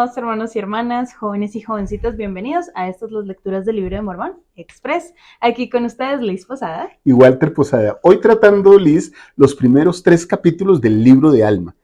amados hermanos y hermanas, jóvenes y jovencitas, bienvenidos a estas las lecturas del libro de Mormón Express. Aquí con ustedes Liz Posada y Walter Posada. Hoy tratando, Liz, los primeros 3 capítulos del libro de Alma.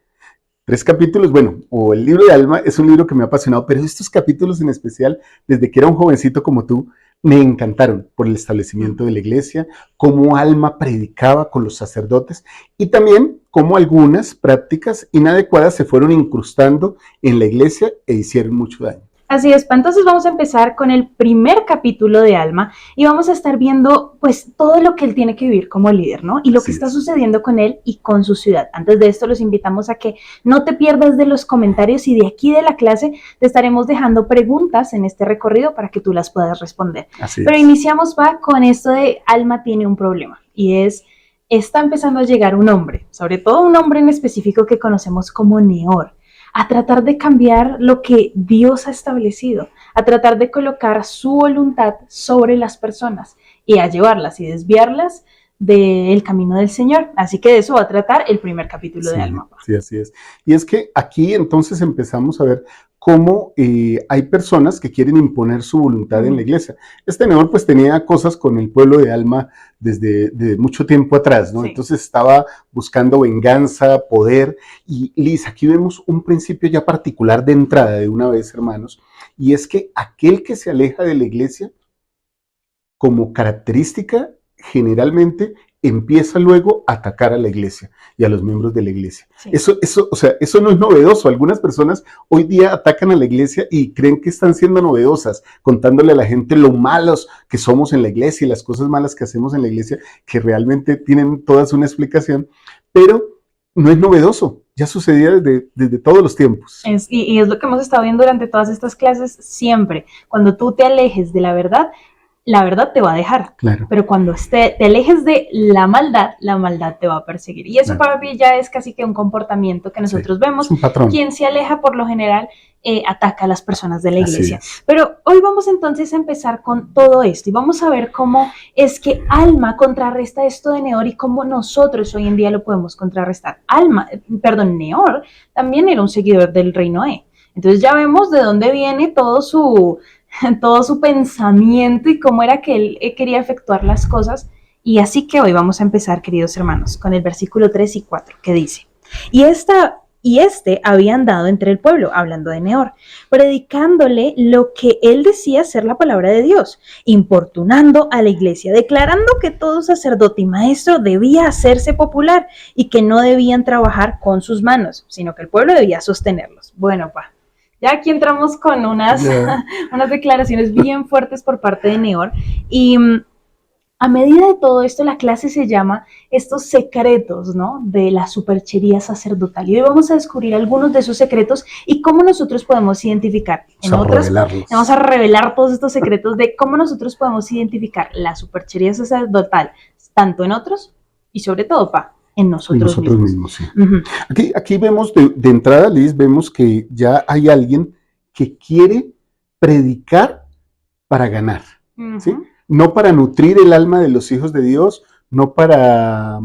3 capítulos, bueno, o el libro de Alma es un libro que me ha apasionado, pero estos capítulos en especial, desde que era un jovencito como tú, me encantaron por el establecimiento de la iglesia, cómo Alma predicaba con los sacerdotes y también cómo algunas prácticas inadecuadas se fueron incrustando en la iglesia e hicieron mucho daño. Así es, entonces vamos a empezar con el primer capítulo de Alma y vamos a estar viendo pues todo lo que él tiene que vivir como líder, ¿no? Y lo que está sucediendo con él y con su ciudad. Antes de esto los invitamos a que no te pierdas de los comentarios y de aquí de la clase te estaremos dejando preguntas en este recorrido para que tú las puedas responder. Pero iniciamos con esto de Alma tiene un problema y está empezando a llegar un hombre, sobre todo un hombre en específico que conocemos como Neor, a tratar de cambiar lo que Dios ha establecido, a tratar de colocar su voluntad sobre las personas y a llevarlas y desviarlas del camino del Señor. Así que de eso va a tratar el primer capítulo de Alma. Sí, así es. Y es que aquí entonces empezamos a ver cómo hay personas que quieren imponer su voluntad en la iglesia. Este Neor pues tenía cosas con el pueblo de Alma desde mucho tiempo atrás, ¿no? Sí. Entonces estaba buscando venganza, poder, y Liz, aquí vemos un principio ya particular de entrada de una vez, hermanos, y es que aquel que se aleja de la iglesia, como característica, generalmente empieza luego a atacar a la iglesia y a los miembros de la iglesia. Sí. Eso no es novedoso. Algunas personas hoy día atacan a la iglesia y creen que están siendo novedosas, contándole a la gente lo malos que somos en la iglesia y las cosas malas que hacemos en la iglesia, que realmente tienen todas una explicación, pero no es novedoso. Ya sucedía desde todos los tiempos. Y es lo que hemos estado viendo durante todas estas clases siempre. Cuando tú te alejes de la verdad te va a dejar, claro. Pero cuando te alejes de la maldad te va a perseguir. Y eso, claro, para mí ya es casi que un comportamiento que nosotros vemos. Un patrón. Quien se aleja por lo general ataca a las personas de la iglesia. Pero hoy vamos entonces a empezar con todo esto y vamos a ver cómo es que Alma contrarresta esto de Neor y cómo nosotros hoy en día lo podemos contrarrestar. Neor también era un seguidor del rey Noé. Entonces ya vemos de dónde viene todo su pensamiento y cómo era que él quería efectuar las cosas. Y así que hoy vamos a empezar, queridos hermanos, con el versículo 3 y 4, que dice: Y este había andado entre el pueblo, hablando de Neor, predicándole lo que él decía ser la palabra de Dios, importunando a la iglesia, declarando que todo sacerdote y maestro debía hacerse popular y que no debían trabajar con sus manos, sino que el pueblo debía sostenerlos. Bueno, ya aquí entramos con unas declaraciones bien fuertes por parte de Neor y a medida de todo esto la clase se llama estos secretos, ¿no?, de la superchería sacerdotal. Y hoy vamos a descubrir algunos de esos secretos y cómo nosotros podemos identificar. Vamos a revelar todos estos secretos de cómo nosotros podemos identificar la superchería sacerdotal tanto en otros y sobre todo, en nosotros mismos. Sí. Aquí vemos de entrada, Liz, vemos que ya hay alguien que quiere predicar para ganar, ¿sí? No para nutrir el alma de los hijos de Dios, no para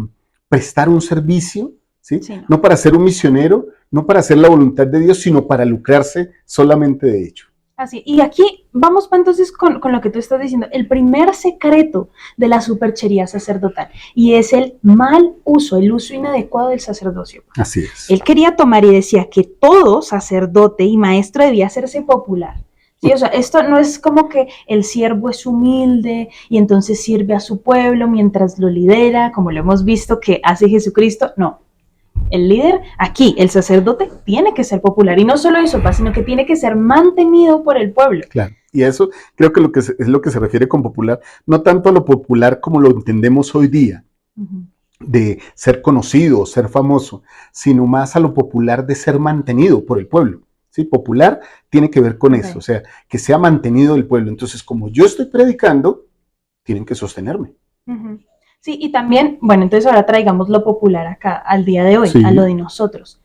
prestar un servicio, ¿sí? No para ser un misionero, no para hacer la voluntad de Dios, sino para lucrarse solamente de ello. Así, y aquí vamos entonces con lo que tú estás diciendo, el primer secreto de la superchería sacerdotal, y es el mal uso, el uso inadecuado del sacerdocio. Así es. Él quería tomar y decía que todo sacerdote y maestro debía hacerse popular. Sí, o sea, esto no es como que el siervo es humilde y entonces sirve a su pueblo mientras lo lidera, como lo hemos visto que hace Jesucristo. No. El líder, aquí, el sacerdote, tiene que ser popular. Y no solo eso, sino que tiene que ser mantenido por el pueblo. Claro, y eso creo que es lo que se refiere con popular, no tanto a lo popular como lo entendemos hoy día, de ser conocido, ser famoso, sino más a lo popular de ser mantenido por el pueblo. ¿Sí? Popular tiene que ver con eso, o sea, que sea mantenido el pueblo. Entonces, como yo estoy predicando, tienen que sostenerme. Sí, y también, bueno, entonces ahora traigamos lo popular acá, al día de hoy, a lo de nosotros.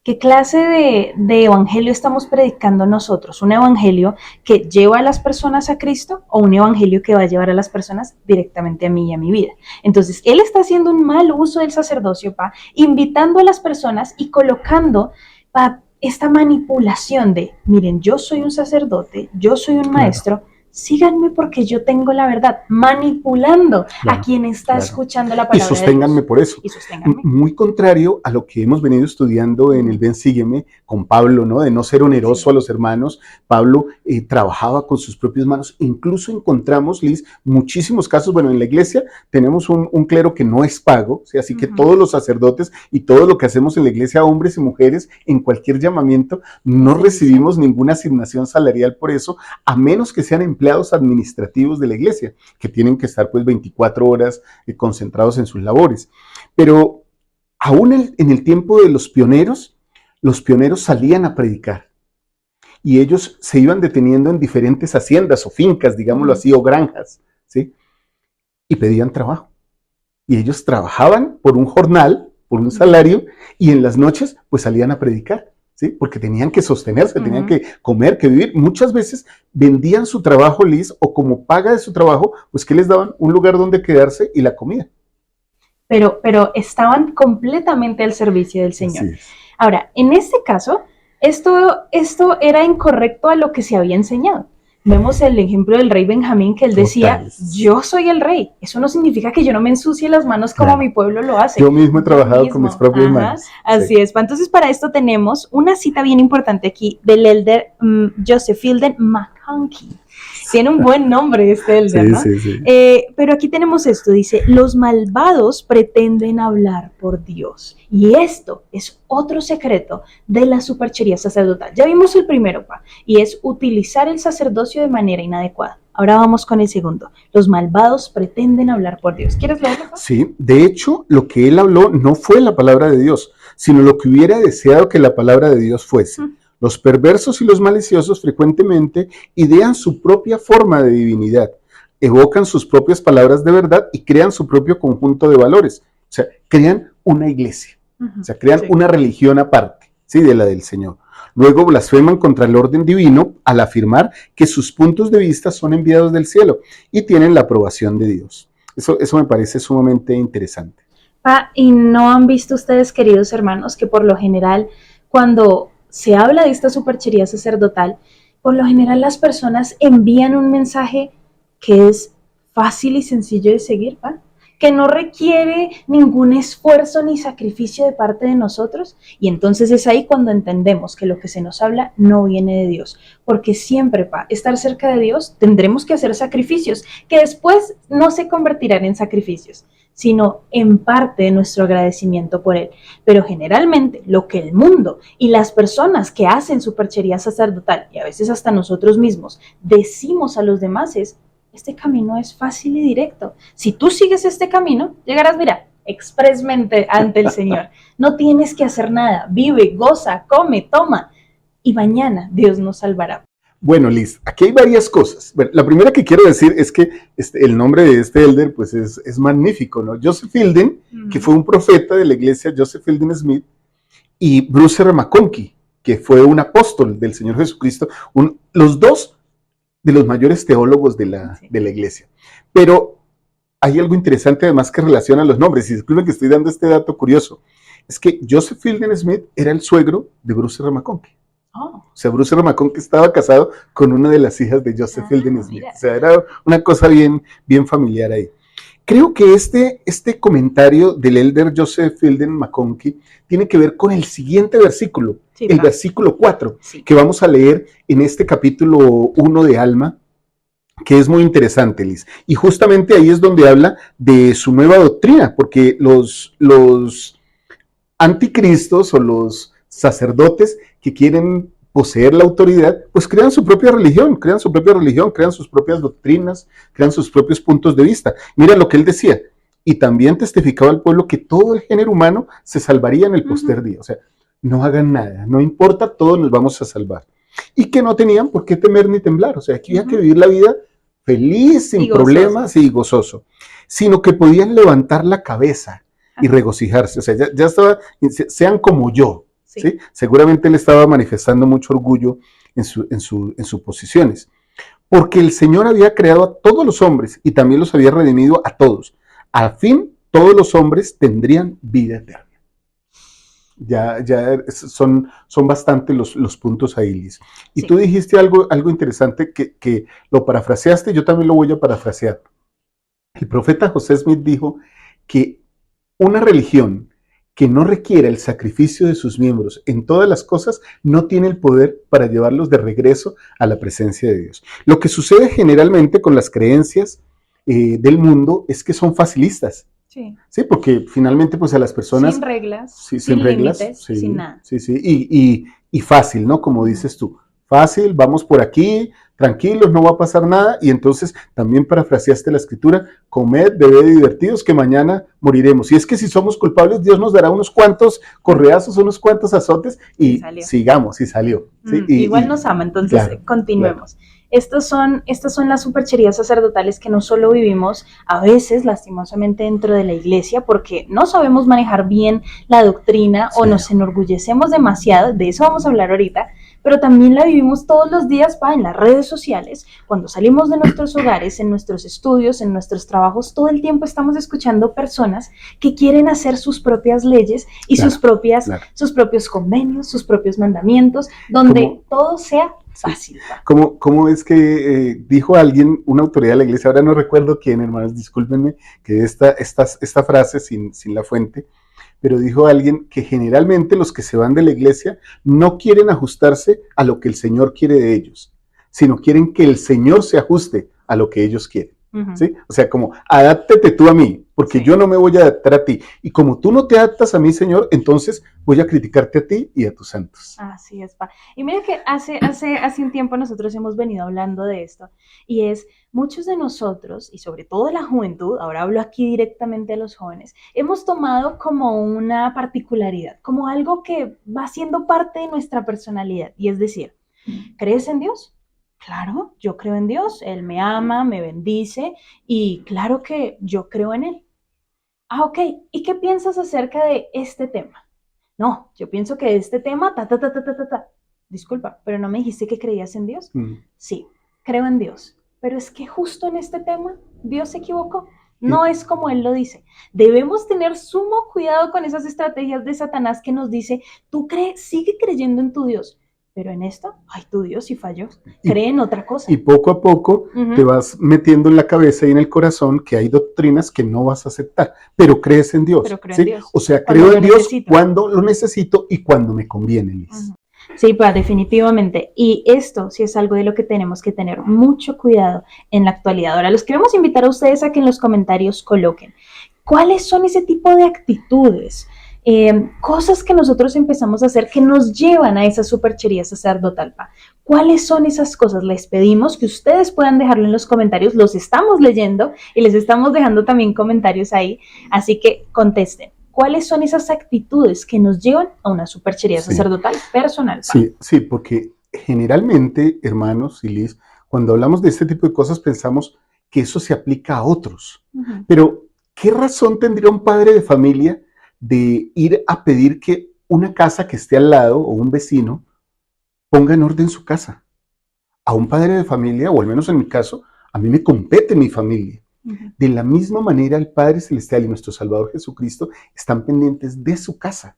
¿Qué clase de evangelio estamos predicando nosotros? ¿Un evangelio que lleva a las personas a Cristo o un evangelio que va a llevar a las personas directamente a mí y a mi vida? Entonces, él está haciendo un mal uso del sacerdocio, invitando a las personas y colocando esta manipulación de, miren, yo soy un sacerdote, yo soy un maestro, síganme porque yo tengo la verdad, manipulando a quien está escuchando la palabra y sosténganme de Dios. por eso. Y sosténganme. Muy contrario a lo que hemos venido estudiando en el Ven Sígueme con Pablo, ¿no? De no ser oneroso a los hermanos. Pablo trabajaba con sus propias manos. Incluso encontramos, Liz, muchísimos casos. Bueno, en la iglesia tenemos un clero que no es pago, ¿sí? Así que todos los sacerdotes y todo lo que hacemos en la iglesia, hombres y mujeres, en cualquier llamamiento, no recibimos ninguna asignación salarial por eso, a menos que sean empleados administrativos de la iglesia, que tienen que estar pues 24 horas concentrados en sus labores. Pero aún en el tiempo de los pioneros salían a predicar y ellos se iban deteniendo en diferentes haciendas o fincas, digámoslo así, o granjas, ¿sí? Y pedían trabajo. Y ellos trabajaban por un jornal, por un salario, y en las noches pues salían a predicar, ¿sí? Porque tenían que sostenerse, tenían que comer, que vivir. Muchas veces vendían su trabajo, Liz, o como paga de su trabajo, pues ¿qué les daban? Un lugar donde quedarse y la comida. Pero estaban completamente al servicio del Señor. Ahora, en este caso, esto era incorrecto a lo que se había enseñado. Vemos el ejemplo del rey Benjamín, que él decía, yo soy el rey. Eso no significa que yo no me ensucie las manos como mi pueblo lo hace. Yo mismo he trabajado con mis propias manos. Así es. Entonces, para esto tenemos una cita bien importante aquí del elder Joseph Fielding McConkie. Tiene un buen nombre este elder, ¿no? Pero aquí tenemos esto, dice, los malvados pretenden hablar por Dios. Y esto es otro secreto de la superchería sacerdotal. Ya vimos el primero, y es utilizar el sacerdocio de manera inadecuada. Ahora vamos con el segundo. Los malvados pretenden hablar por Dios. ¿Quieres leerlo? Sí, de hecho, lo que él habló no fue la palabra de Dios, sino lo que hubiera deseado que la palabra de Dios fuese. Los perversos y los maliciosos frecuentemente idean su propia forma de divinidad, evocan sus propias palabras de verdad y crean su propio conjunto de valores. O sea, crean una iglesia, o sea, crean una religión aparte, ¿sí? De la del Señor. Luego blasfeman contra el orden divino al afirmar que sus puntos de vista son enviados del cielo y tienen la aprobación de Dios. Eso me parece sumamente interesante. ¿Y no han visto ustedes, queridos hermanos, que por lo general cuando se habla de esta superchería sacerdotal, por lo general las personas envían un mensaje que es fácil y sencillo de seguir, que no requiere ningún esfuerzo ni sacrificio de parte de nosotros? Y entonces es ahí cuando entendemos que lo que se nos habla no viene de Dios, porque siempre, estar cerca de Dios tendremos que hacer sacrificios, que después no se convertirán en sacrificios, sino en parte de nuestro agradecimiento por Él. Pero generalmente lo que el mundo y las personas que hacen superchería sacerdotal, y a veces hasta nosotros mismos, decimos a los demás es, este camino es fácil y directo. Si tú sigues este camino, llegarás, mira, expresamente ante el Señor. No tienes que hacer nada. Vive, goza, come, toma. Y mañana Dios nos salvará. Bueno, Liz, aquí hay varias cosas. Bueno, la primera que quiero decir es que el nombre de este elder pues es magnífico, ¿no? Joseph Fielding, que fue un profeta de la iglesia, Joseph Fielding Smith, y Bruce R. McConkie, que fue un apóstol del Señor Jesucristo, los dos de los mayores teólogos de la iglesia. Pero hay algo interesante además que relaciona los nombres, y disculpen que estoy dando este dato curioso, es que Joseph Fielding Smith era el suegro de Bruce R. McConkie. O sea, Bruce R. McConkie estaba casado con una de las hijas de Joseph Fielding Smith. O sea, era una cosa bien familiar ahí. Creo que este comentario del elder Joseph Fielding McConkie tiene que ver con el siguiente versículo, el versículo 4, que vamos a leer en este capítulo 1 de Alma, que es muy interesante, Liz. Y justamente ahí es donde habla de su nueva doctrina, porque los anticristos o los sacerdotes que quieren poseer la autoridad, pues crean su propia religión, crean sus propias doctrinas, crean sus propios puntos de vista. Mira lo que él decía, y también testificaba al pueblo que todo el género humano se salvaría en el postrer día. O sea, no hagan nada, no importa, todos nos vamos a salvar. Y que no tenían por qué temer ni temblar, o sea, aquí había que vivir la vida feliz, sin problemas y gozoso, sino que podían levantar la cabeza y regocijarse, o sea, ya estaba, sean como yo. ¿Sí? Seguramente él estaba manifestando mucho orgullo en sus posiciones, porque el Señor había creado a todos los hombres y también los había redimido a todos. Al fin, todos los hombres tendrían vida eterna. son bastante los puntos ahí, Liz. Y Sí. tú dijiste algo interesante que lo parafraseaste, yo también lo voy a parafrasear. El profeta José Smith dijo que una religión que no requiera el sacrificio de sus miembros en todas las cosas no tiene el poder para llevarlos de regreso a la presencia de Dios. Lo que sucede generalmente con las creencias del mundo es que son facilistas. Sí. Sí, porque finalmente pues a las personas... Sin reglas, sí, sin reglas, límites, sí, sin nada. Sí, sí, y fácil, ¿no? Como dices tú, fácil, vamos por aquí, tranquilos, no va a pasar nada, y entonces también parafraseaste la escritura, comed, bebed y divertidos, que mañana moriremos. Y es que si somos culpables, Dios nos dará unos cuantos correazos, unos cuantos azotes, y sigamos, y salió. ¿sí? Igual nos ama, entonces claro, continuemos. Claro. Estas son las supercherías sacerdotales que no solo vivimos a veces lastimosamente dentro de la iglesia porque no sabemos manejar bien la doctrina o nos enorgullecemos demasiado, de eso vamos a hablar ahorita, pero también la vivimos todos los días en las redes sociales, cuando salimos de nuestros hogares, en nuestros estudios, en nuestros trabajos, todo el tiempo estamos escuchando personas que quieren hacer sus propias leyes y sus propios convenios, sus propios mandamientos, donde todo sea fácil. ¿Cómo es que dijo alguien, una autoridad de la iglesia, ahora no recuerdo quién, hermanos, discúlpenme, que esta frase sin la fuente, pero dijo alguien que generalmente los que se van de la iglesia no quieren ajustarse a lo que el Señor quiere de ellos, sino quieren que el Señor se ajuste a lo que ellos quieren. ¿Sí? O sea, como, adáptate tú a mí, porque yo no me voy a adaptar a ti. Y como tú no te adaptas a mí, Señor, entonces voy a criticarte a ti y a tus santos. Así es, pa. Y mira que hace un tiempo nosotros hemos venido hablando de esto, y es, muchos de nosotros, y sobre todo la juventud, ahora hablo aquí directamente a los jóvenes, hemos tomado como una particularidad, como algo que va siendo parte de nuestra personalidad, y es decir, ¿crees en Dios? Claro, yo creo en Dios, Él me ama, me bendice y claro que yo creo en Él. Ah, ok, ¿y qué piensas acerca de este tema? No, yo pienso que este tema, Disculpa, ¿pero no me dijiste que creías en Dios? Sí, creo en Dios, pero es que justo en este tema Dios se equivocó. No es como Él lo dice. Debemos tener sumo cuidado con esas estrategias de Satanás que nos dice, tú sigue creyendo en tu Dios. Pero en esto, ay, tu Dios sí falló, cree en otra cosa. Y poco a poco te vas metiendo en la cabeza y en el corazón que hay doctrinas que no vas a aceptar, pero crees en Dios. ¿sí? Dios. O sea, creo en Dios cuando lo necesito y cuando me conviene, Liz. Sí, pues definitivamente. Y esto sí es algo de lo que tenemos que tener mucho cuidado en la actualidad. Ahora, los queremos invitar a ustedes a que en los comentarios coloquen cuáles son ese tipo de actitudes, cosas que nosotros empezamos a hacer que nos llevan a esa superchería sacerdotal. ¿Cuáles son esas cosas? Les pedimos que ustedes puedan dejarlo en los comentarios, los estamos leyendo y les estamos dejando también comentarios ahí, así que contesten. ¿Cuáles son esas actitudes que nos llevan a una superchería sacerdotal personal? Sí, porque generalmente, hermanos y Liz, cuando hablamos de este tipo de cosas pensamos que eso se aplica a otros. Pero, ¿qué razón tendría un padre de familia de ir a pedir que una casa que esté al lado o un vecino ponga en orden su casa? A un padre de familia, o al menos en mi caso, a mí me compete mi familia. De la misma manera, el Padre Celestial y nuestro Salvador Jesucristo están pendientes de su casa.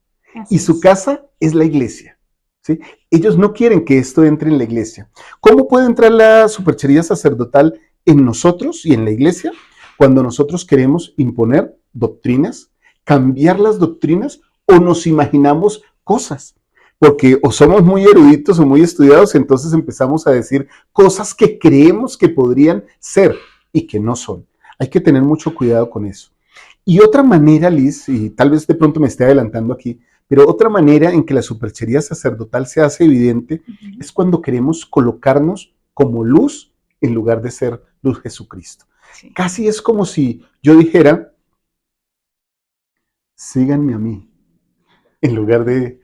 Y su casa es la iglesia. ¿sí? Ellos no quieren que esto entre en la iglesia. ¿Cómo puede entrar la superchería sacerdotal en nosotros y en la iglesia? Cuando nosotros queremos imponer doctrinas, cambiar las doctrinas o nos imaginamos cosas. Porque o somos muy eruditos o muy estudiados, entonces empezamos a decir cosas que creemos que podrían ser y que no son. Hay que tener mucho cuidado con eso. Y otra manera, Liz, y tal vez de pronto me esté adelantando aquí, pero otra manera en que la superchería sacerdotal se hace evidente es cuando queremos colocarnos como luz en lugar de ser luz Jesucristo. Casi es como si yo dijera, síganme a mí, en lugar de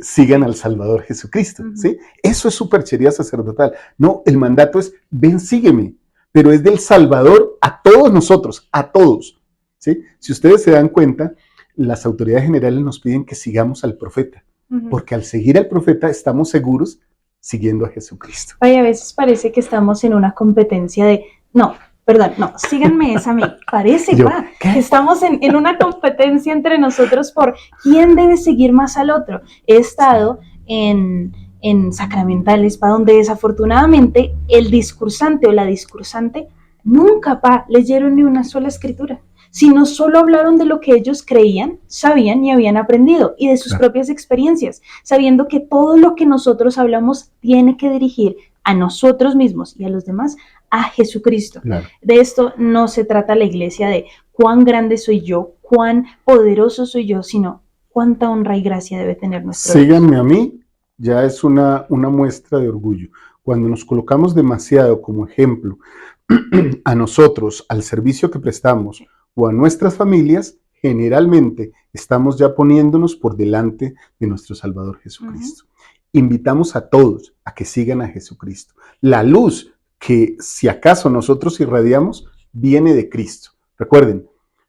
sigan al Salvador Jesucristo. ¿sí? Eso es superchería sacerdotal. No, el mandato es, ven, sígueme. Pero es del Salvador a todos nosotros, a todos. ¿sí? Si ustedes se dan cuenta, las autoridades generales nos piden que sigamos al profeta, porque al seguir al profeta estamos seguros siguiendo a Jesucristo. Ay, a veces parece que estamos en una competencia de, no, Perdón, no, síganme esa a mí. Parece que estamos en una competencia entre nosotros por quién debe seguir más al otro. He estado en sacramentales para donde desafortunadamente el discursante o la discursante nunca leyeron ni una sola escritura, sino solo hablaron de lo que ellos creían, sabían y habían aprendido, y de sus propias experiencias, sabiendo que todo lo que nosotros hablamos tiene que dirigir a nosotros mismos y a los demás a Jesucristo. Claro. De esto no se trata la iglesia de cuán grande soy yo, cuán poderoso soy yo, sino cuánta honra y gracia debe tener nuestro Dios. Síganme a mí, ya es una muestra de orgullo. Cuando nos colocamos demasiado como ejemplo a nosotros, al servicio que prestamos o a nuestras familias, generalmente estamos ya poniéndonos por delante de nuestro Salvador Jesucristo. Invitamos a todos a que sigan a Jesucristo. La luz que si acaso nosotros irradiamos viene de Cristo. Recuerden,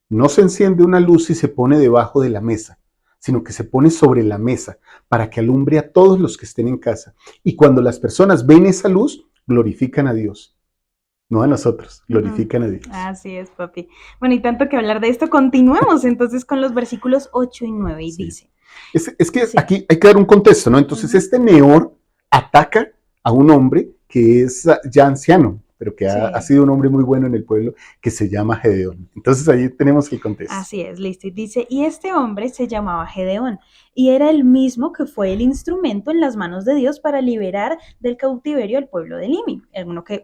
no se enciende una luz y se pone debajo de la mesa, sino que se pone sobre la mesa para que alumbre a todos los que estén en casa. Y cuando las personas ven esa luz, glorifican a Dios. No a nosotros, glorifican a Dios. Así es, papi. Bueno, y tanto que hablar de esto, continuemos entonces con los versículos 8 y 9 y dice. Es que aquí hay que dar un contexto, ¿no? Entonces este Neor ataca a un hombre que es ya anciano, pero que ha sido un hombre muy bueno en el pueblo, que se llama Gedeón. Entonces ahí tenemos el contexto. Así es, listo. Y dice, y este hombre se llamaba Gedeón, y era el mismo que fue el instrumento en las manos de Dios para liberar del cautiverio al pueblo de Limi,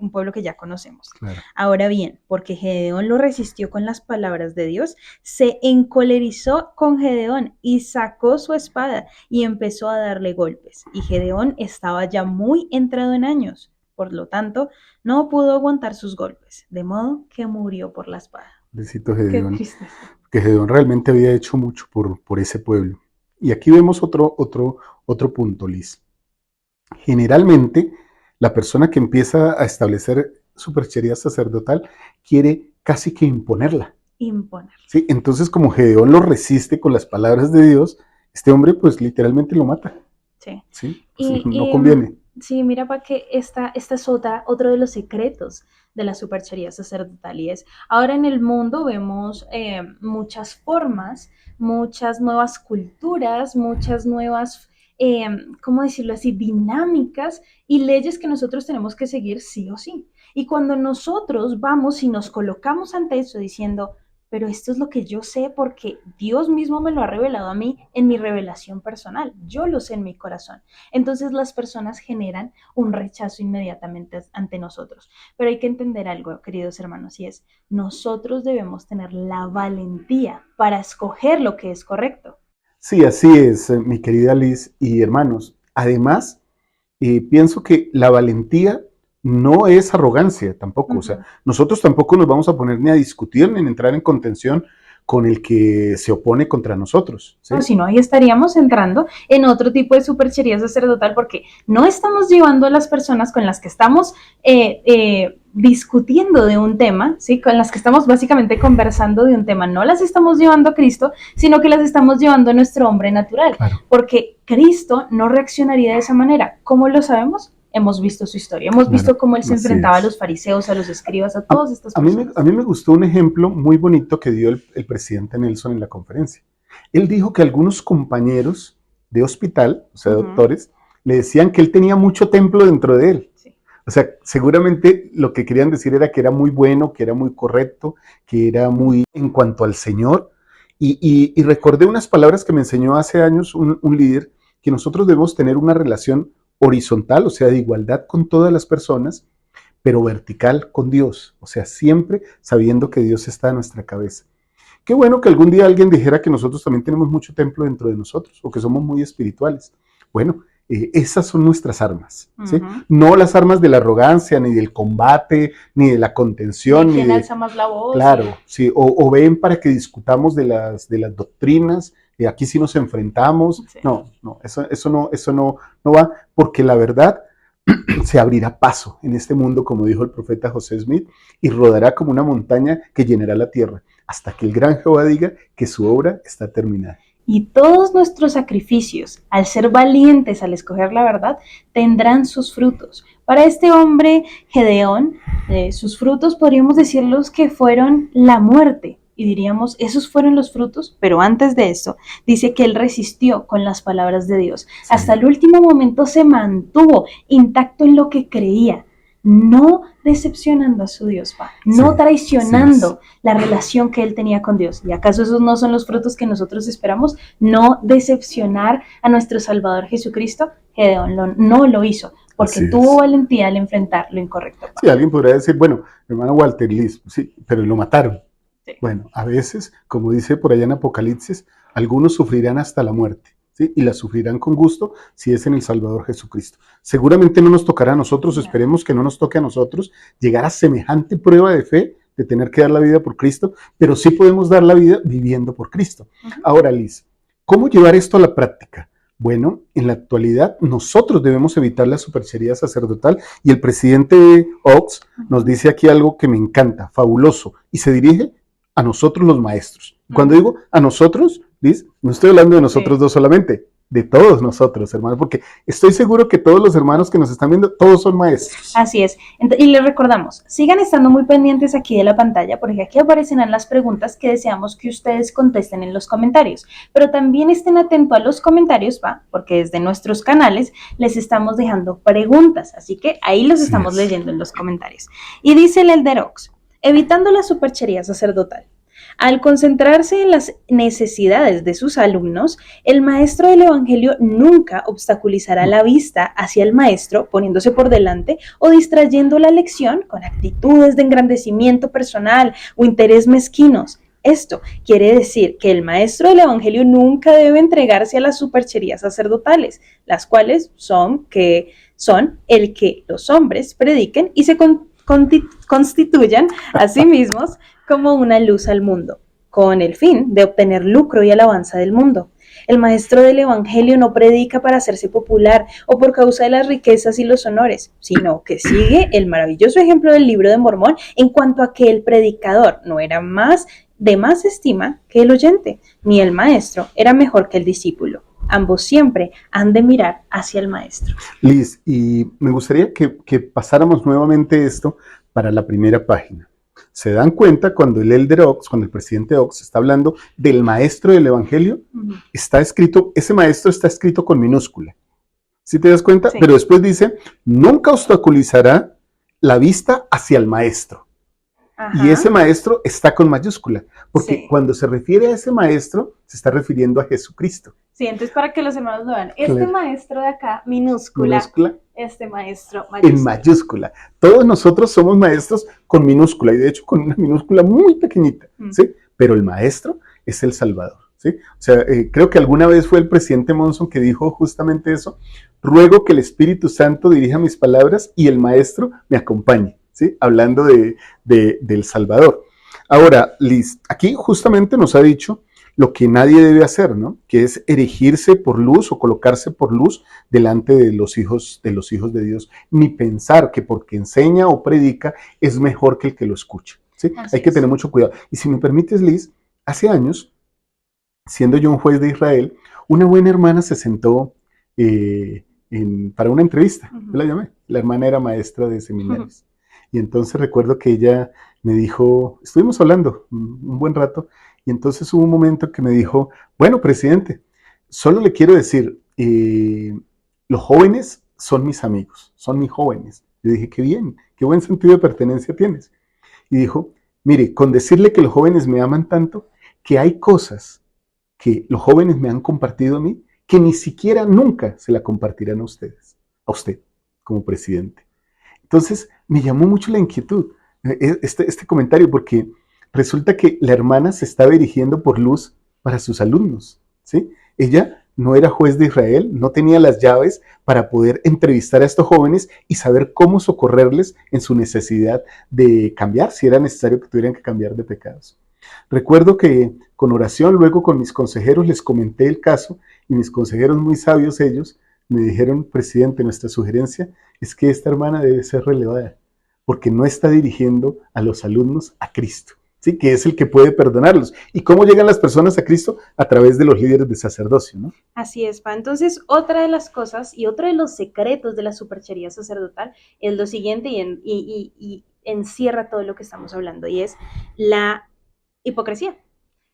un pueblo que ya conocemos. Claro. Ahora bien, porque Gedeón lo resistió con las palabras de Dios, se encolerizó con Gedeón y sacó su espada y empezó a darle golpes. Y Gedeón estaba ya muy entrado en años. Por lo tanto, no pudo aguantar sus golpes, de modo que murió por la espada. Besito Gedeón, que Gedeón realmente había hecho mucho por ese pueblo. Y aquí vemos otro punto, Liz. Generalmente, la persona que empieza a establecer superchería sacerdotal quiere casi que imponerla. ¿Sí? Entonces, como Gedeón lo resiste con las palabras de Dios, este hombre pues literalmente lo mata. ¿Sí? No conviene. Sí, mira, para que esta es otro de los secretos de la superchería sacerdotal, y es, ahora en el mundo vemos muchas formas, muchas nuevas culturas, muchas nuevas, ¿cómo decirlo así?, dinámicas y leyes que nosotros tenemos que seguir sí o sí. Y cuando nosotros vamos y nos colocamos ante eso diciendo, pero esto es lo que yo sé porque Dios mismo me lo ha revelado a mí en mi revelación personal. Yo lo sé en mi corazón. Entonces las personas generan un rechazo inmediatamente ante nosotros. Pero hay que entender algo, queridos hermanos, y es, nosotros debemos tener la valentía para escoger lo que es correcto. Sí, así es, mi querida Liz y hermanos. Además, pienso que la valentía no es arrogancia tampoco, o sea, nosotros tampoco nos vamos a poner ni a discutir ni a entrar en contención con el que se opone contra nosotros. ¿Sí? No, si no, ahí estaríamos entrando en otro tipo de superchería sacerdotal porque no estamos llevando a las personas con las que estamos discutiendo de un tema, ¿sí? Con las que estamos básicamente conversando de un tema, no las estamos llevando a Cristo, sino que las estamos llevando a nuestro hombre natural, porque Cristo no reaccionaría de esa manera. ¿Cómo lo sabemos? Hemos visto su historia, hemos visto cómo él se enfrentaba a los fariseos, a los escribas, a todas estas personas. A mí me gustó un ejemplo muy bonito que dio el presidente Nelson en la conferencia. Él dijo que algunos compañeros de hospital, o sea, doctores, le decían que él tenía mucho templo dentro de él. Sí. O sea, seguramente lo que querían decir era que era muy bueno, que era muy correcto, que era muy en cuanto al Señor. Y recordé unas palabras que me enseñó hace años un líder, que nosotros debemos tener una relación horizontal, o sea, de igualdad con todas las personas, pero vertical con Dios, o sea, siempre sabiendo que Dios está a nuestra cabeza. Qué bueno que algún día alguien dijera que nosotros también tenemos mucho templo dentro de nosotros, o que somos muy espirituales. Bueno, esas son nuestras armas, ¿sí? No las armas de la arrogancia, ni del combate, ni de la contención. ¿Quién alza más la voz? Claro, sí, o ven para que discutamos de las doctrinas, aquí sí nos enfrentamos. Sí. No, eso no va, porque la verdad se abrirá paso en este mundo, como dijo el profeta José Smith, y rodará como una montaña que llenará la tierra, hasta que el gran Jehová diga que su obra está terminada. Y todos nuestros sacrificios, al ser valientes al escoger la verdad, tendrán sus frutos, Para este hombre, Gedeón, sus frutos podríamos decirlos que fueron la muerte. Y diríamos, esos fueron los frutos, pero antes de eso, dice que él resistió con las palabras de Dios. Sí. Hasta el último momento se mantuvo intacto en lo que creía, no decepcionando a su Dios, no traicionando la relación que él tenía con Dios. ¿Y acaso esos no son los frutos que nosotros esperamos? No decepcionar a nuestro Salvador Jesucristo. Gedeón no lo hizo, porque tuvo valentía al enfrentar lo incorrecto. Sí, alguien podría decir, bueno, hermano Walter Liz, sí, pero lo mataron. Sí. Bueno, a veces, como dice por allá en Apocalipsis, algunos sufrirán hasta la muerte, ¿sí? Y la sufrirán con gusto si es en el Salvador Jesucristo. Seguramente no nos tocará a nosotros, esperemos que no nos toque a nosotros llegar a semejante prueba de fe de tener que dar la vida por Cristo, pero sí podemos dar la vida viviendo por Cristo. Ahora, Liz, ¿cómo llevar esto a la práctica? Bueno, en la actualidad nosotros debemos evitar la superchería sacerdotal y el presidente Oaks nos dice aquí algo que me encanta, fabuloso, y se dirige a nosotros los maestros. Cuando digo a nosotros, Liz, no estoy hablando de nosotros dos solamente, de todos nosotros, hermanos, porque estoy seguro que todos los hermanos que nos están viendo, todos son maestros. Así es. Y les recordamos, sigan estando muy pendientes aquí de la pantalla, porque aquí aparecerán las preguntas que deseamos que ustedes contesten en los comentarios. Pero también estén atentos a los comentarios, porque desde nuestros canales les estamos dejando preguntas, así que ahí los estamos leyendo en los comentarios. Y dice el Elder Oaks, evitando la superchería sacerdotal. Al concentrarse en las necesidades de sus alumnos, el maestro del Evangelio nunca obstaculizará la vista hacia el maestro poniéndose por delante o distrayendo la lección con actitudes de engrandecimiento personal o interés mezquinos. Esto quiere decir que el maestro del Evangelio nunca debe entregarse a las supercherías sacerdotales, las cuales son el que los hombres prediquen y se constituyan a sí mismos como una luz al mundo, con el fin de obtener lucro y alabanza del mundo. El maestro del Evangelio no predica para hacerse popular o por causa de las riquezas y los honores, sino que sigue el maravilloso ejemplo del Libro de Mormón en cuanto a que el predicador no era de más estima que el oyente, ni el maestro era mejor que el discípulo. Ambos siempre han de mirar hacia el maestro. Liz, y me gustaría que pasáramos nuevamente esto para la primera página. Se dan cuenta cuando el Elder Oaks, cuando el presidente Oaks está hablando del maestro del Evangelio, está escrito, ese maestro está escrito con minúscula. ¿Sí te das cuenta? Sí. Pero después dice, nunca obstaculizará la vista hacia el maestro. Ajá. Y ese maestro está con mayúscula, porque cuando se refiere a ese maestro, se está refiriendo a Jesucristo. Sí, entonces para que los hermanos lo vean, este maestro de acá, minúscula, este maestro mayúscula. En mayúscula. Todos nosotros somos maestros con minúscula, y de hecho con una minúscula muy pequeñita, ¿sí? Pero el maestro es el Salvador, ¿sí? O sea, creo que alguna vez fue el presidente Monson que dijo justamente eso, ruego que el Espíritu Santo dirija mis palabras y el maestro me acompañe, ¿sí? Hablando del Salvador. Ahora, Liz, aquí justamente nos ha dicho lo que nadie debe hacer, ¿no? Que es erigirse por luz o colocarse por luz delante de los hijos de Dios, ni pensar que porque enseña o predica es mejor que el que lo escucha, ¿sí? Hay que tener mucho cuidado. Y si me permites, Liz, hace años, siendo yo un juez de Israel, una buena hermana se sentó para una entrevista, yo la llamé, la hermana era maestra de seminarios, y entonces recuerdo que ella me dijo, estuvimos hablando un buen rato, y entonces hubo un momento que me dijo, bueno, presidente, solo le quiero decir, los jóvenes son mis amigos, son mis jóvenes. Yo dije, qué bien, qué buen sentido de pertenencia tienes. Y dijo, mire, con decirle que los jóvenes me aman tanto, que hay cosas que los jóvenes me han compartido a mí, que ni siquiera nunca se la compartirán a ustedes, a usted, como presidente. Entonces, me llamó mucho la inquietud este comentario, porque resulta que la hermana se estaba dirigiendo por luz para sus alumnos, ¿sí? Ella no era juez de Israel, no tenía las llaves para poder entrevistar a estos jóvenes y saber cómo socorrerles en su necesidad de cambiar, si era necesario que tuvieran que cambiar de pecados. Recuerdo que con oración, luego con mis consejeros les comenté el caso y mis consejeros, muy sabios ellos, me dijeron, presidente, nuestra sugerencia es que esta hermana debe ser relevada porque no está dirigiendo a los alumnos a Cristo, ¿sí? Que es el que puede perdonarlos. ¿Y cómo llegan las personas a Cristo? A través de los líderes de sacerdocio, ¿no? Así es, Pa. Entonces, otra de las cosas y otro de los secretos de la superchería sacerdotal es lo siguiente y encierra todo lo que estamos hablando, y es la hipocresía.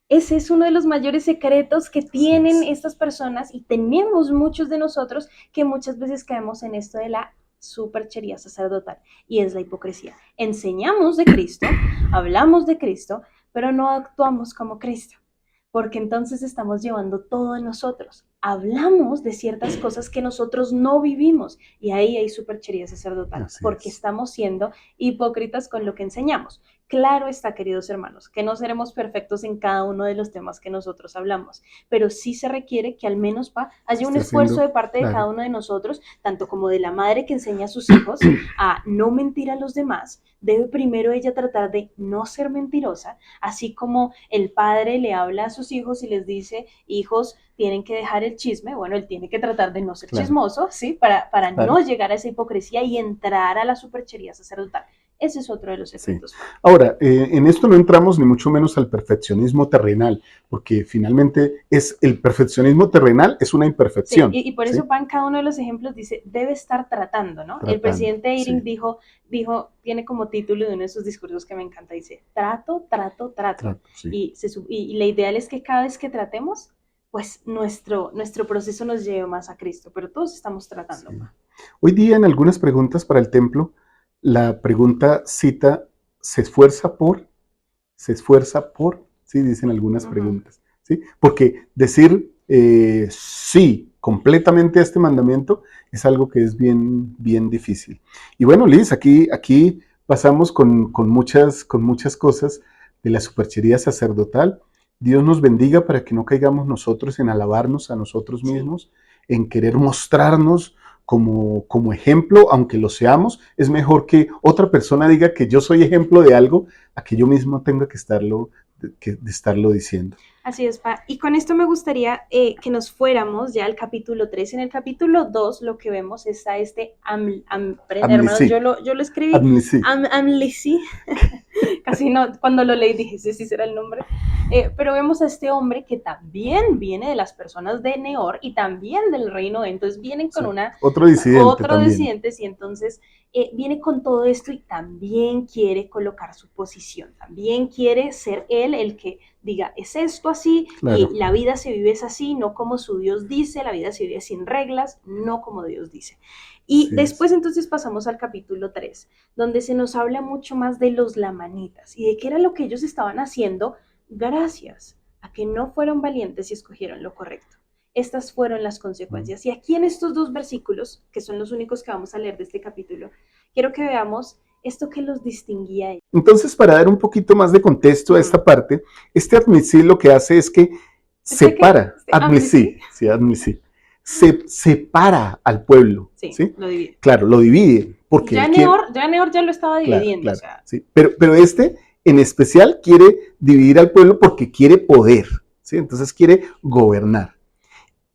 Ese es uno de los mayores secretos que tienen estas personas, y tenemos muchos de nosotros que muchas veces caemos en esto de la superchería sacerdotal, y es la hipocresía. Enseñamos de Cristo, hablamos de Cristo, pero no actuamos como Cristo, porque entonces estamos llevando todo en nosotros. Hablamos de ciertas cosas que nosotros no vivimos, y ahí hay superchería sacerdotal, porque estamos siendo hipócritas con lo que enseñamos. Claro está, queridos hermanos, que no seremos perfectos en cada uno de los temas que nosotros hablamos, pero sí se requiere que al menos haya un esfuerzo de parte de cada uno de nosotros, tanto como de la madre que enseña a sus hijos a no mentir a los demás. Debe primero ella tratar de no ser mentirosa, así como el padre le habla a sus hijos y les dice: hijos, tienen que dejar el chisme. Bueno, él tiene que tratar de no ser chismoso, ¿sí? Para no llegar a esa hipocresía y entrar a la superchería sacerdotal. Ese es otro de los secretos. Sí. Ahora, en esto no entramos ni mucho menos al perfeccionismo terrenal, porque finalmente el perfeccionismo terrenal es una imperfección. Sí, y por eso, Pa, en cada uno de los ejemplos dice, debe estar tratando, ¿no? El presidente Eyring dijo, tiene como título de uno de sus discursos que me encanta, dice, trato. Sí. Y la ideal es que cada vez que tratemos, pues nuestro proceso nos lleve más a Cristo, pero todos estamos tratando. Sí. Hoy día en algunas preguntas para el templo, la pregunta cita, ¿se esfuerza por? Sí, dicen algunas preguntas, ¿sí? Porque decir sí completamente a este mandamiento es algo que es bien, bien difícil. Y bueno, Liz, aquí pasamos con muchas cosas de la superchería sacerdotal. Dios nos bendiga para que no caigamos nosotros en alabarnos a nosotros mismos, en querer mostrarnos como ejemplo, aunque lo seamos. Es mejor que otra persona diga que yo soy ejemplo de algo a que yo mismo tenga que estarlo diciendo. Así es, Pa. Y con esto me gustaría que nos fuéramos ya al capítulo 3. En el capítulo 2 lo que vemos es a hermanos, yo lo escribí, Amlici. Casi no, cuando lo leí dije, sí será el nombre. Pero vemos a este hombre que también viene de las personas de Neor y también del reino, entonces vienen con otro disidente, y entonces viene con todo esto y también quiere colocar su posición, también quiere ser él el que diga, es esto así, y la vida se vive es así, no como su Dios dice, la vida se vive sin reglas, no como Dios dice. Y después entonces pasamos al capítulo 3, donde se nos habla mucho más de los lamanitas y de qué era lo que ellos estaban haciendo gracias a que no fueron valientes y escogieron lo correcto. Estas fueron las consecuencias. Y aquí en estos dos versículos, que son los únicos que vamos a leer de este capítulo, quiero que veamos esto que los distinguía a ellos. Entonces, para dar un poquito más de contexto a esta parte, este Admisí lo que hace es que separa, separa al pueblo. Sí, lo divide. Claro, lo divide. Porque Neor ya lo estaba dividiendo. Claro, o sea. Sí. Pero este, en especial, quiere dividir al pueblo porque quiere poder, ¿sí? Entonces quiere gobernar.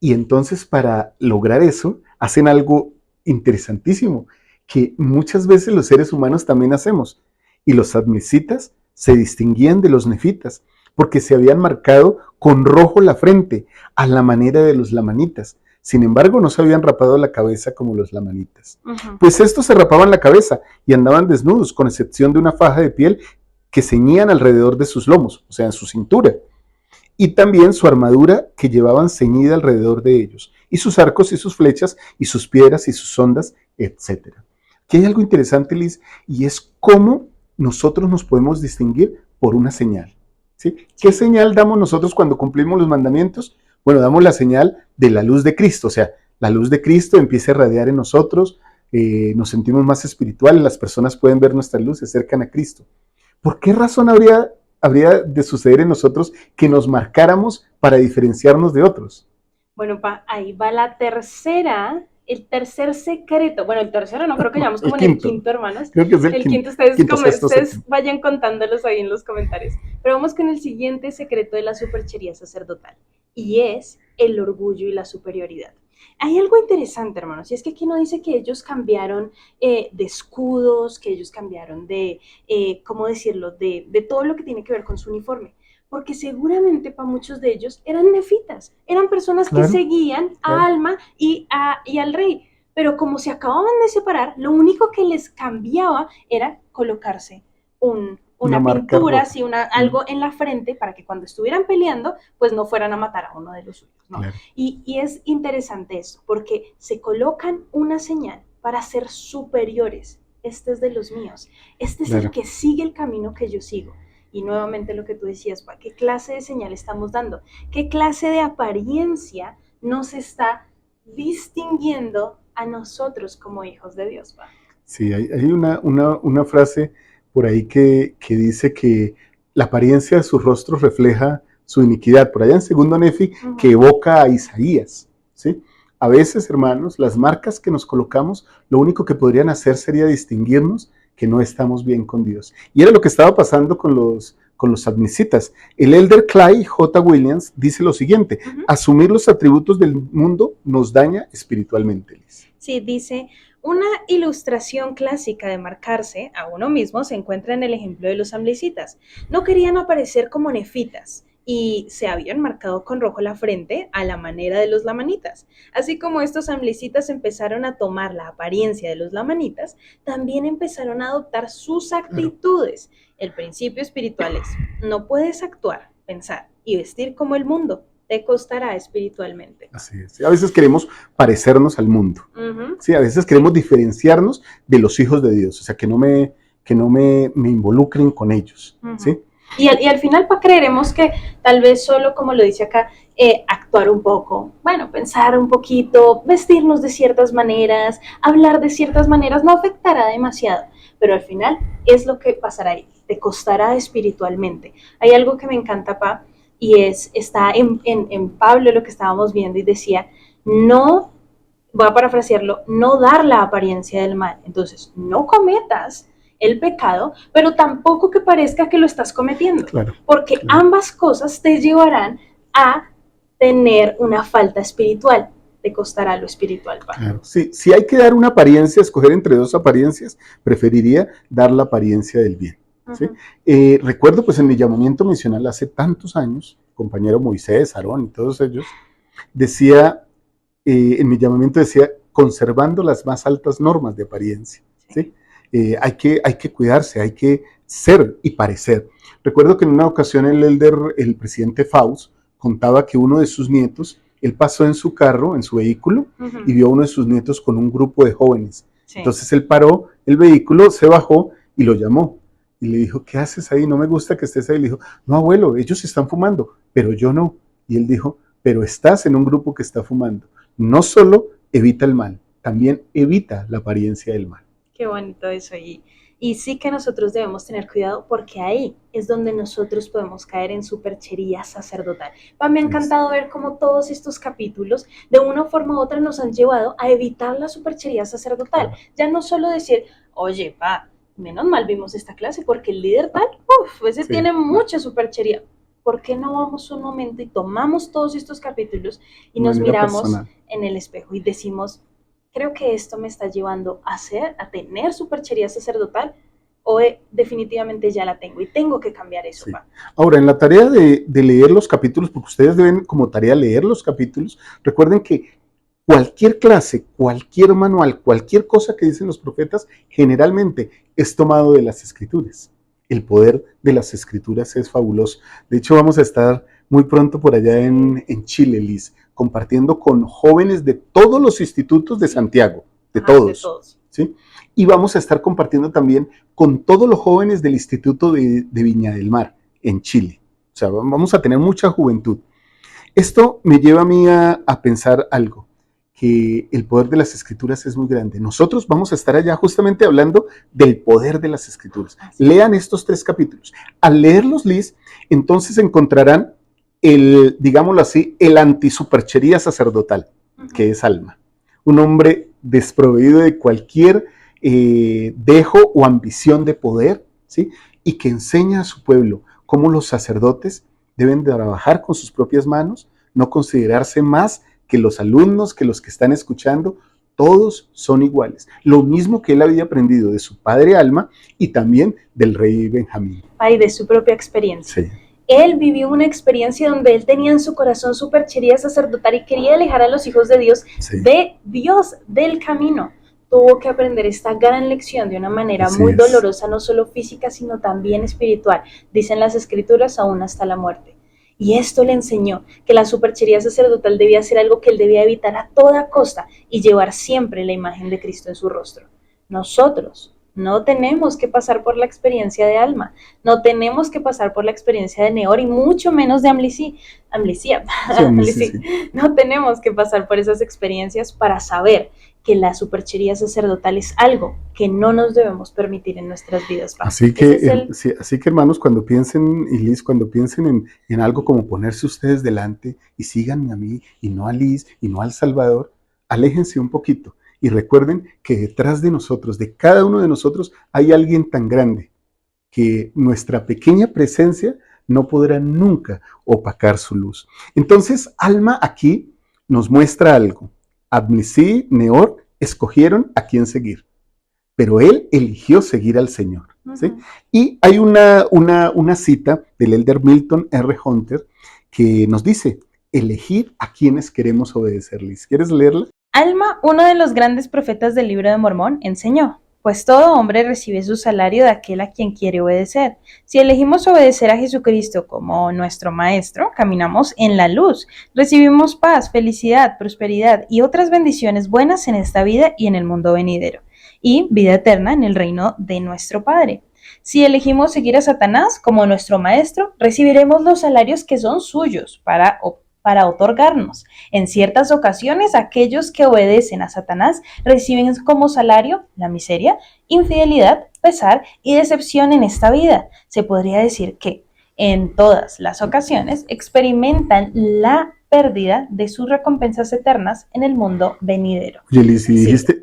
Y entonces, para lograr eso, hacen algo interesantísimo, que muchas veces los seres humanos también hacemos. Y los admisitas se distinguían de los nefitas, porque se habían marcado con rojo la frente, a la manera de los lamanitas. Sin embargo, no se habían rapado la cabeza como los lamanitas. Pues estos se rapaban la cabeza y andaban desnudos, con excepción de una faja de piel que ceñían alrededor de sus lomos, o sea, en su cintura. Y también su armadura que llevaban ceñida alrededor de ellos, y sus arcos y sus flechas, y sus piedras y sus ondas, etc. Aquí hay algo interesante, Liz, y es cómo nosotros nos podemos distinguir por una señal. ¿Sí? ¿Qué señal damos nosotros cuando cumplimos los mandamientos? Bueno, damos la señal de la luz de Cristo, o sea, la luz de Cristo empieza a irradiar en nosotros, nos sentimos más espirituales, las personas pueden ver nuestra luz, se acercan a Cristo. ¿Por qué razón habría de suceder en nosotros que nos marcáramos para diferenciarnos de otros? Bueno, ahí va el tercer secreto. Bueno, el tercero no, creo que llevamos como en el quinto, hermanos. Creo que es el quinto. Ustedes vayan contándolos ahí en los comentarios. Pero vamos con el siguiente secreto de la superchería sacerdotal, y es el orgullo y la superioridad. hay algo interesante, hermanos, y es que aquí no dice que ellos cambiaron de escudos, que ellos cambiaron de, ¿cómo decirlo?, de todo lo que tiene que ver con su uniforme. Porque seguramente para muchos de ellos eran nefitas, eran personas que Claro, seguían a claro. Alma y al rey. Pero como se acababan de separar, lo único que les cambiaba era colocarse Una una marca pintura, roja. así Mm, algo en la frente para que cuando estuvieran peleando, pues no fueran a matar a uno de los suyos, ¿no? claro, Y es interesante esto, porque se colocan una señal para ser superiores. Este es de los míos. Este es el claro. que sigue el camino que yo sigo. Y nuevamente lo que tú decías, ¿qué clase de señal estamos dando? ¿Qué clase de apariencia nos está distinguiendo a nosotros como hijos de Dios? ¿Va? Sí, hay una frase por ahí que dice que la apariencia de sus rostros refleja su iniquidad. Por allá en segundo Nefi, que evoca a Isaías, ¿sí? A veces, hermanos, las marcas que nos colocamos, lo único que podrían hacer sería distinguirnos que no estamos bien con Dios. Y era lo que estaba pasando con los adnicitas. El elder Clay J. Williams dice lo siguiente: asumir los atributos del mundo nos daña espiritualmente, Liz. Sí, dice, una ilustración clásica de marcarse a uno mismo se encuentra en el ejemplo de los amlicitas. No querían aparecer como nefitas y se habían marcado con rojo la frente a la manera de los lamanitas. Así como estos amlicitas empezaron a tomar la apariencia de los lamanitas, también empezaron a adoptar sus Claro. actitudes. El principio espiritual es, no puedes actuar, pensar y vestir como el mundo, te costará espiritualmente. Así es. A veces queremos parecernos al mundo. Sí, a veces queremos diferenciarnos de los hijos de Dios, o sea, que no me involucren con ellos. ¿Sí? Y al final creeremos que tal vez solo, como lo dice acá, actuar un poco, bueno, pensar un poquito, vestirnos de ciertas maneras, hablar de ciertas maneras, no afectará demasiado, pero al final es lo que pasará ahí, te costará espiritualmente. Hay algo que me encanta, Pa, y está en Pablo lo que estábamos viendo y decía, no, voy a parafrasearlo, no dar la apariencia del mal. Entonces, no cometas el pecado, pero tampoco que parezca que lo estás cometiendo, Claro, porque claro. ambas cosas te llevarán a tener una falta espiritual. Te costará lo espiritual, Pa. Claro. Sí, si hay que dar una apariencia, escoger entre dos apariencias, preferiría dar la apariencia del bien. ¿Sí? Recuerdo pues en mi llamamiento misional hace tantos años, compañero Moisés, Aarón y todos ellos, decía, en mi llamamiento decía, conservando las más altas normas de apariencia. ¿Sí? Hay que cuidarse, hay que ser y parecer. Recuerdo que en una ocasión el presidente Faust, contaba que uno de sus nietos, él pasó en su carro, en su vehículo, y vio a uno de sus nietos con un grupo de jóvenes. Sí. Entonces él paró el vehículo, se bajó y lo llamó. Y le dijo, ¿qué haces ahí? No me gusta que estés ahí. Le dijo, no, abuelo, ellos están fumando, pero yo no. Y él dijo, pero estás en un grupo que está fumando. No solo evita el mal, también evita la apariencia del mal. Qué bonito eso. Y sí que nosotros debemos tener cuidado porque ahí es donde nosotros podemos caer en superchería sacerdotal. Me ha encantado ver cómo todos estos capítulos de una forma u otra nos han llevado a evitar la superchería sacerdotal. Claro. Ya no solo decir, oye, menos mal vimos esta clase porque el líder tal, ese tiene mucha superchería. ¿Por qué no vamos un momento y tomamos todos estos capítulos y nos miramos personal en el espejo y decimos, creo que esto me está llevando a tener superchería sacerdotal o definitivamente ya la tengo y tengo que cambiar eso? Sí. Ahora, en la tarea de leer los capítulos, porque ustedes deben como tarea leer los capítulos, recuerden que cualquier clase, cualquier manual, cualquier cosa que dicen los profetas, generalmente es tomado de las escrituras. El poder de las escrituras es fabuloso. De hecho, vamos a estar muy pronto por allá en Chile, Liz, compartiendo con jóvenes de todos los institutos de Santiago, de todos. ¿Sí? Y vamos a estar compartiendo también con todos los jóvenes del Instituto de Viña del Mar, en Chile. O sea, vamos a tener mucha juventud. Esto me lleva a mí a pensar algo, que el poder de las escrituras es muy grande. Nosotros vamos a estar allá justamente hablando del poder de las escrituras. Lean estos 3 capítulos. Al leerlos, Liz, entonces encontrarán digámoslo así, el antisuperchería sacerdotal, que es Alma. Un hombre desproveído de cualquier dejo o ambición de poder, ¿sí? Y que enseña a su pueblo cómo los sacerdotes deben de trabajar con sus propias manos, no considerarse más que los alumnos, que los que están escuchando, todos son iguales. Lo mismo que él había aprendido de su padre Alma y también del rey Benjamín. Ay, de su propia experiencia. Sí. Él vivió una experiencia donde él tenía en su corazón superchería sacerdotal y quería alejar a los hijos de Dios, de Dios, del camino. Tuvo que aprender esta gran lección de una manera muy dolorosa, no solo física, sino también espiritual. Dicen las escrituras, aún hasta la muerte. Y esto le enseñó que la superchería sacerdotal debía ser algo que él debía evitar a toda costa y llevar siempre la imagen de Cristo en su rostro. Nosotros no tenemos que pasar por la experiencia de Alma, no tenemos que pasar por la experiencia de Neor y mucho menos de Amlisía. No tenemos que pasar por esas experiencias para saber que la superchería sacerdotal es algo que no nos debemos permitir en nuestras vidas. Así que, así que hermanos, cuando piensen, y Liz, cuando piensen en algo como ponerse ustedes delante y síganme a mí y no a Liz y no al Salvador, aléjense un poquito. Y recuerden que detrás de nosotros, de cada uno de nosotros, hay alguien tan grande que nuestra pequeña presencia no podrá nunca opacar su luz. Entonces, Alma aquí nos muestra algo. Amlisí, Neor, escogieron a quién seguir, pero él eligió seguir al Señor. ¿Sí? Y hay una cita del elder Milton R. Hunter que nos dice, elegir a quienes queremos obedecerles. ¿Quieres leerla? Alma, uno de los grandes profetas del libro de Mormón, enseñó, pues todo hombre recibe su salario de aquel a quien quiere obedecer. Si elegimos obedecer a Jesucristo como nuestro Maestro, caminamos en la luz, recibimos paz, felicidad, prosperidad y otras bendiciones buenas en esta vida y en el mundo venidero, y vida eterna en el reino de nuestro Padre. Si elegimos seguir a Satanás como nuestro Maestro, recibiremos los salarios que son suyos para otorgarnos. En ciertas ocasiones, aquellos que obedecen a Satanás reciben como salario la miseria, infidelidad, pesar y decepción en esta vida. Se podría decir que en todas las ocasiones experimentan la pérdida de sus recompensas eternas en el mundo venidero. Oye, Liz,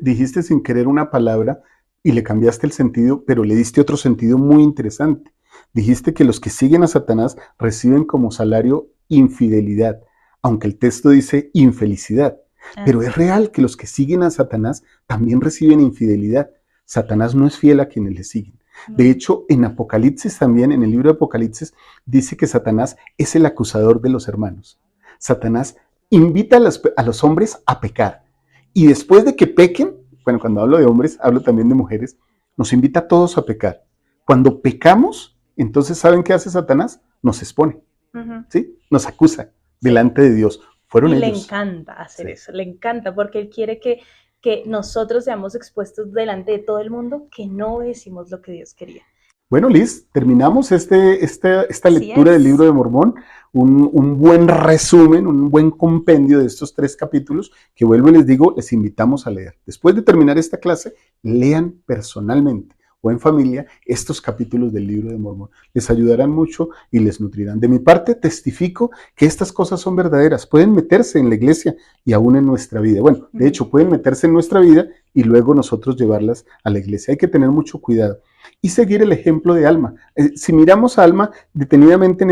dijiste sin querer una palabra y le cambiaste el sentido, pero le diste otro sentido muy interesante. Dijiste que los que siguen a Satanás reciben como salario infidelidad, aunque el texto dice infelicidad. Pero es real que los que siguen a Satanás también reciben infidelidad. Satanás no es fiel a quienes le siguen. De hecho, en Apocalipsis también, en el libro de Apocalipsis, dice que Satanás es el acusador de los hermanos. Satanás invita a los hombres a pecar. Y después de que pequen, bueno, cuando hablo de hombres, hablo también de mujeres, nos invita a todos a pecar. Cuando pecamos, entonces, ¿saben qué hace Satanás? Nos expone, ¿sí? Nos acusa delante de Dios. Fueron ellos. Le encanta hacer eso, le encanta, porque él quiere que nosotros seamos expuestos delante de todo el mundo, que no obedecimos lo que Dios quería. Bueno, Liz, terminamos esta lectura del libro de Mormón, un buen resumen, un buen compendio de estos 3 capítulos que, vuelvo y les digo, les invitamos a leer. Después de terminar esta clase, lean personalmente o en familia estos capítulos del libro de Mormón. Les ayudarán mucho y les nutrirán. De mi parte, testifico que estas cosas son verdaderas. Pueden meterse en la iglesia y aún en nuestra vida. Bueno, de hecho, pueden meterse en nuestra vida y luego nosotros llevarlas a la iglesia. Hay que tener mucho cuidado y seguir el ejemplo de Alma. Si miramos a Alma detenidamente en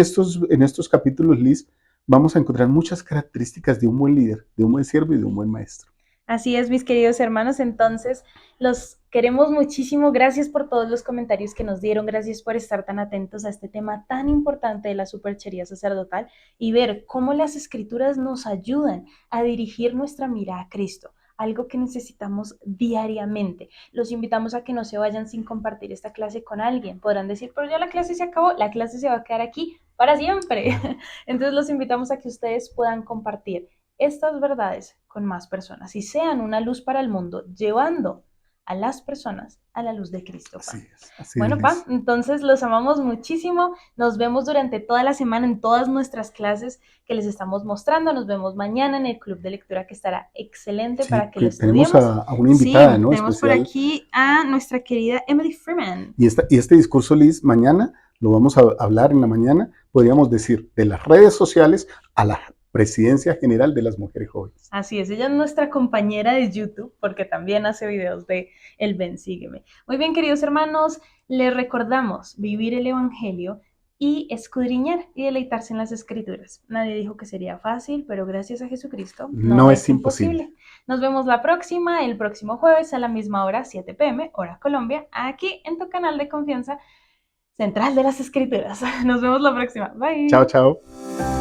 estos capítulos, Liz, vamos a encontrar muchas características de un buen líder, de un buen siervo y de un buen maestro. Así es, mis queridos hermanos, entonces los queremos muchísimo. Gracias por todos los comentarios que nos dieron, gracias por estar tan atentos a este tema tan importante de la superchería sacerdotal y ver cómo las escrituras nos ayudan a dirigir nuestra mirada a Cristo, algo que necesitamos diariamente. Los invitamos a que no se vayan sin compartir esta clase con alguien. Podrán decir, pero ya la clase se acabó, la clase se va a quedar aquí para siempre. Entonces los invitamos a que ustedes puedan compartir estas verdades con más personas y sean una luz para el mundo, llevando a las personas a la luz de Cristo. Así bueno, es. entonces los amamos muchísimo. Nos vemos durante toda la semana en todas nuestras clases que les estamos mostrando. Nos vemos mañana en el club de lectura que estará excelente para que lo estudiemos. Tenemos a una invitada, ¿no? Tenemos especial. Por aquí a nuestra querida Emily Freeman. Y este discurso, Liz, mañana lo vamos a hablar en la mañana, podríamos decir, de las redes sociales a la Presidencia General de las Mujeres Jóvenes. Así es, ella es nuestra compañera de YouTube porque también hace videos de El Ven, Sígueme. Muy bien, queridos hermanos, les recordamos vivir el Evangelio y escudriñar y deleitarse en las escrituras. Nadie dijo que sería fácil, pero gracias a Jesucristo No es imposible. Nos vemos la próxima, el próximo jueves a la misma hora, 7 p.m., hora Colombia, aquí en tu canal de confianza central de las escrituras. Nos vemos la próxima. Chao, Bye. chao.